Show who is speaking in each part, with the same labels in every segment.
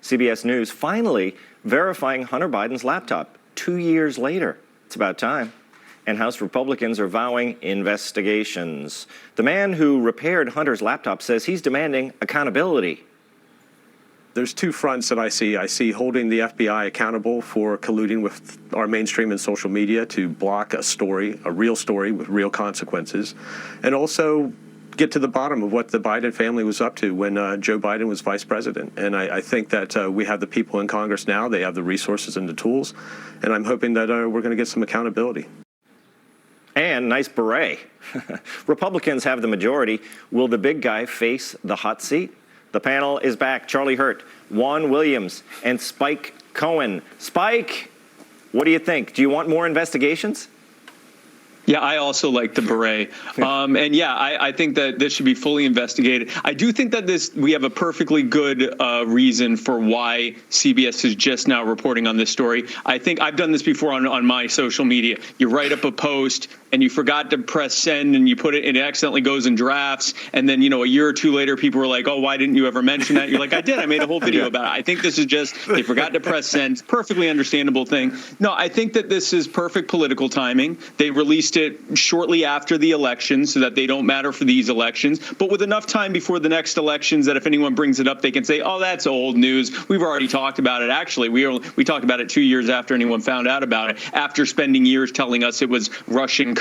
Speaker 1: CBS News finally verifying Hunter Biden's laptop 2 years later. It's about time. And House Republicans are vowing investigations. The man who repaired Hunter's laptop says he's demanding accountability.
Speaker 2: There's two fronts that I see. I see holding the FBI accountable for colluding with our mainstream and social media to block a story, a real story with real consequences, and also get to the bottom of what the Biden family was up to when Joe Biden was vice president. And I think that we have the people in Congress now. They have the resources and the tools. And I'm hoping that we're going to get some accountability.
Speaker 1: And nice beret. Republicans have the majority. Will the big guy face the hot seat? The panel is back. Charlie Hurt, Juan Williams, and Spike Cohen. Spike, what do you think? Do you want more investigations?
Speaker 3: Yeah, I also like the beret. And yeah, I think that this should be fully investigated. I do think that we have a perfectly good reason for why CBS is just now reporting on this story. I think I've done this before on my social media. You write up a post and you forgot to press send and you put it, and it accidentally goes in drafts. And then, a year or two later, people were like, oh, why didn't you ever mention that? You're like, I did. I made a whole video about it. I think this is just, they forgot to press send. Perfectly understandable thing. No, I think that this is perfect political timing. They released it shortly after the election so that they don't matter for these elections, but with enough time before the next elections that if anyone brings it up, they can say, oh, that's old news. We've already talked about it. Actually, we talked about it 2 years after anyone found out about it, after spending years telling us it was Russian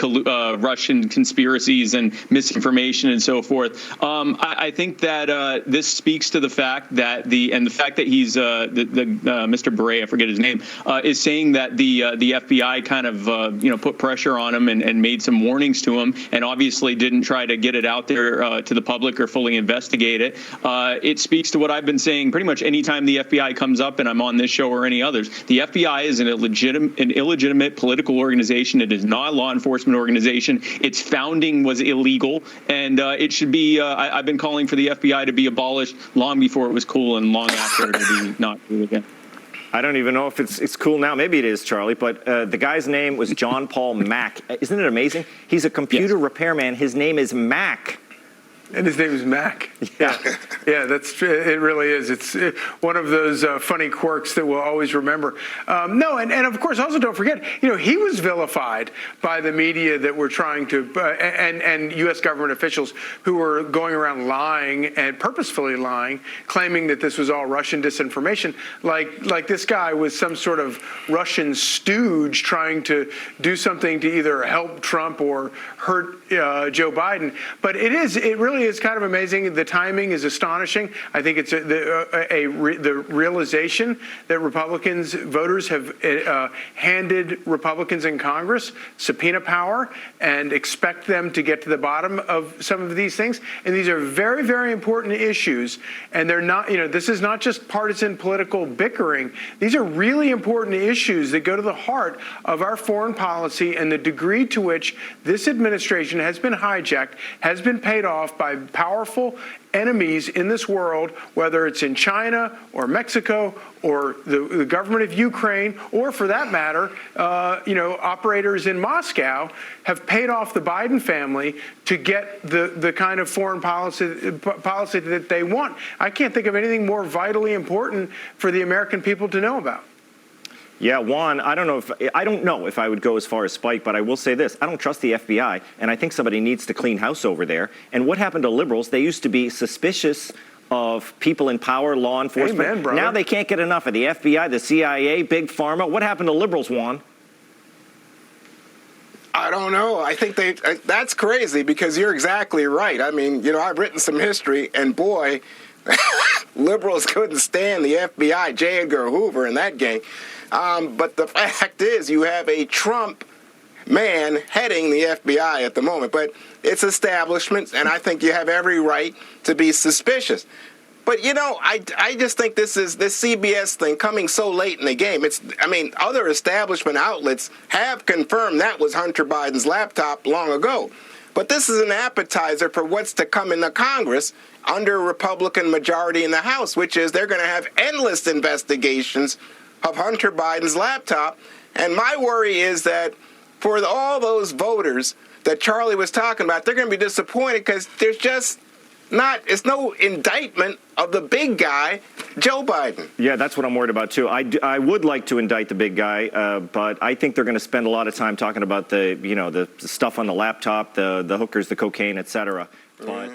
Speaker 3: conspiracies and misinformation and so forth. I think that this speaks to the fact that the fact that he's Mr. Beret, I forget his name, is saying that the FBI kind of put pressure on him and made some warnings to him, and obviously didn't try to get it out there to the public or fully investigate it. It speaks to what I've been saying pretty much anytime the FBI comes up and I'm on this show or any others. The FBI is an illegitimate political organization. It is not a law enforcement organization. Its founding was illegal, and it should be, I've been calling for the FBI to be abolished long before it was cool and long after it to be not cool again.
Speaker 1: I don't even know if it's cool now. Maybe it is, Charlie. But the guy's name was John Paul Mac. Isn't it amazing? He's a computer repairman. His name is Mac.
Speaker 4: And his name is Mac. Yeah, that's true. It really is. It's one of those funny quirks that we'll always remember. No, and of course, also don't forget, he was vilified by the media that were trying to, and U.S. government officials who were going around lying and purposefully lying, claiming that this was all Russian disinformation. Like this guy was some sort of Russian stooge trying to do something to either help Trump or hurt Joe Biden. But it really is kind of amazing. The timing is astonishing. I think it's the realization that voters have handed Republicans in Congress subpoena power and expect them to get to the bottom of some of these things. And these are very, very important issues. And they're not, this is not just partisan political bickering. These are really important issues that go to the heart of our foreign policy and the degree to which this administration has been hijacked, has been paid off by powerful enemies in this world, whether it's in China or Mexico or the government of Ukraine, or for that matter, operators in Moscow have paid off the Biden family to get the kind of foreign policy that they want. I can't think of anything more vitally important for the American people to know about.
Speaker 1: Yeah, Juan, I don't know if I would go as far as Spike, but I will say this. I don't trust the FBI, and I think somebody needs to clean house over there. And what happened to liberals? They used to be suspicious of people in power, law enforcement.
Speaker 4: Amen, brother.
Speaker 1: Now they can't get enough of the FBI, the CIA, Big Pharma. What happened to liberals, Juan?
Speaker 5: I don't know. I think that's crazy, because you're exactly right. I mean, I've written some history, and boy, liberals couldn't stand the FBI, J. Edgar Hoover and that gang. But the fact is, you have a Trump man heading the FBI at the moment. But it's establishment, and I think you have every right to be suspicious. But, I just think this CBS thing coming so late in the game. Other establishment outlets have confirmed that was Hunter Biden's laptop long ago. But this is an appetizer for what's to come in the Congress under a Republican majority in the House, which is they're going to have endless investigations of Hunter Biden's laptop. And my worry is that for all those voters that Charlie was talking about, they're going to be disappointed because there's just it's no indictment of the big guy, Joe Biden.
Speaker 1: Yeah, that's what I'm worried about too. I would like to indict the big guy, but I think they're going to spend a lot of time talking about the stuff on the laptop, the hookers, the cocaine, et cetera. But